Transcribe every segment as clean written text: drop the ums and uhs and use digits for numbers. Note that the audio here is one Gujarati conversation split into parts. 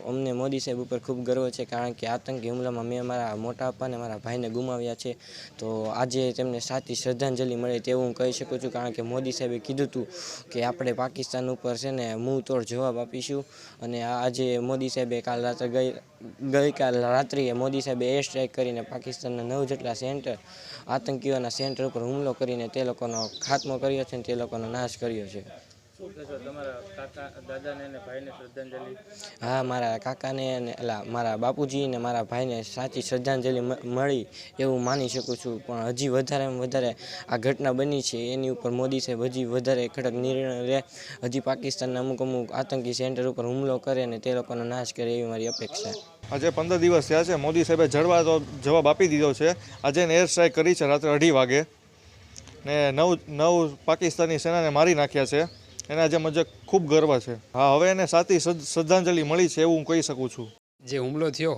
અમને મોદી સાહેબ ઉપર ખૂબ ગર્વ છે, કારણ કે આતંકી હુમલામાં મેં મારા મોટા પપ્પાને મારા ભાઈને ગુમાવ્યા છે. તો આજે તેમને સાચી શ્રદ્ધાંજલિ મળે તેવું હું કહી શકું છું, કારણ કે મોદી સાહેબે કીધું હતું કે આપણે પાકિસ્તાન ઉપર છે ને મુંહ તોડ જવાબ આપીશું. અને આજે મોદી સાહેબે ગઈકાલ રાત્રિએ મોદી સાહેબે એર સ્ટ્રાઇક કરીને પાકિસ્તાનના 9 જેટલા આતંકીઓના સેન્ટર ઉપર હુમલો કરીને તે લોકોનો ખાત્મો કર્યો છે અને તે લોકોનો નાશ કર્યો છે. હા, મારા કાકાને અને મારા બાપુજી અને મારા ભાઈને સાચી શ્રદ્ધાંજલિ મળી એવું માની શકું છું. પણ હજી વધારેમાં વધારે આ ઘટના બની છે એની ઉપર મોદી સાહેબ હજી વધારે કડક નિર્ણય લે, હજી પાકિસ્તાનના અમુક આતંકી સેન્ટર ઉપર હુમલો કરે અને તે લોકોનો નાશ કરે એવી મારી અપેક્ષા. આજે 15 દિવસ થયા છે. મોદી સાહેબે જવાબ આપી દીધો છે. આજે એર સ્ટ્રાઇક કરી છે રાત્રે 2:30 વાગે ને 9 પાકિસ્તાની સેનાને મારી નાખ્યા છે. એના જે મુજબ ખૂબ ગર્વ છે. હા, હવે એને સાચી શ્રદ્ધાંજલિ મળી છે એવું હું કહી શકું છું. જે હુમલો થયો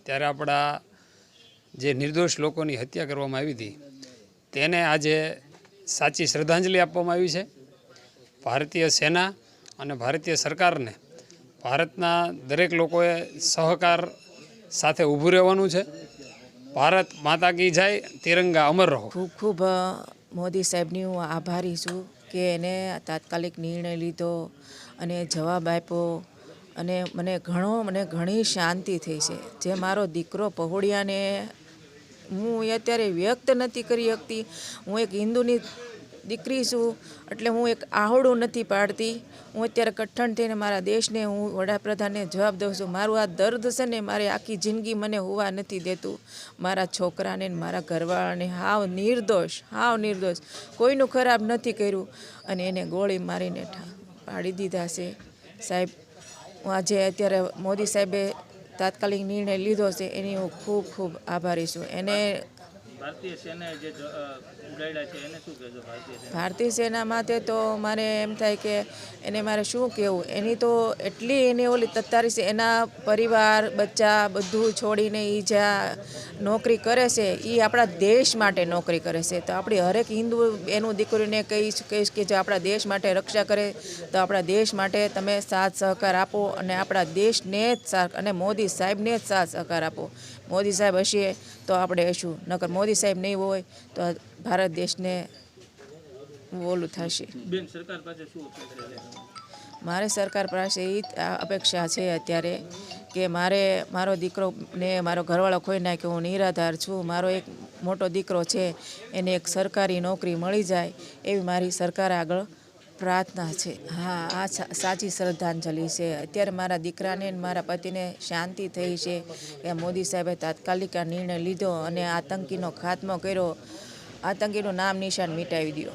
ત્યારે આપણા જે નિર્દોષ લોકોની હત્યા કરવામાં આવી હતી તેને આજે સાચી શ્રદ્ધાંજલિ આપવામાં આવી છે. ભારતીય સેના અને ભારતીય સરકારને ભારતના દરેક લોકોએ સહકાર સાથે ઊભું રહેવાનું છે. ભારત માતા કી જય, તિરંગા અમર રહો. ખૂબ ખૂબ મોદી સાહેબની હું આભારી છું કે એને તાત્કાલિક નિર્ણય લીધો અને જવાબ આપ્યો અને મને ઘણી શાંતિ થઈ છે. જે મારો દીકરો પહોળિયાને હું અત્યારે વ્યક્ત નથી કરી શકતી. હું એક હિન્દુની દીકરી છું એટલે હું એક આહોડું નથી પાડતી. હું અત્યારે કઠણ થઈને મારા દેશને હું વડાપ્રધાનને જવાબ દઉં છું. મારું આ દર્દ છે ને મારી આખી જિંદગી મને હોવા નથી દેતું. મારા છોકરાને મારા ઘરવાળાને હાવ નિર્દોષ કોઈનું ખરાબ નથી કર્યું અને એને ગોળી મારીને પાડી દીધા છે. સાહેબ, હું આજે અત્યારે મોદી સાહેબે તાત્કાલિક નિર્ણય લીધો છે એની હું ખૂબ ખૂબ આભારી છું. એને ભારતીય સેના માટે તો મારે એમ થાય કે એને મારે શું કહેવું. એની તો એટલી એને ઓલી તત્તારી છે. એના પરિવાર બચ્ચા બધું છોડીને એ જ્યાં નોકરી કરે છે એ આપણા દેશ માટે નોકરી કરે છે. તો આપણી હરેક હિન્દુ એનું દીકરીને કહીશ કે જો આપણા દેશ માટે રક્ષા કરે તો આપણા દેશ માટે તમે સાથ સહકાર આપો અને આપણા દેશને જ અને મોદી સાહેબને જ સાથ સહકાર આપો. મોદી સાહેબ હશે તો આપણે હશું, નકર મોદી સાહેબ નહીં હોય તો ભારત દેશને ઓલું થશે. મારે સરકાર પાસે એ અપેક્ષા છે અત્યારે કે મારો દીકરો ને મારો ઘરવાળો ખોઈ નાખ્યો, હું નિરાધાર છું. મારો એક મોટો દીકરો છે એને એક સરકારી નોકરી મળી જાય એવી મારી સરકાર આગળ પ્રાર્થના છે. હા, આ સાચી શ્રદ્ધાંજલિ છે. અત્યારે મારા દીકરાને મારા પતિને શાંતિ થઈ છે કે મોદી સાહેબે તાત્કાલિક આ નિર્ણય લીધો અને આતંકીનો ખાત્મો કર્યો, આતંકીનું નામ નિશાન મિટાવી દો.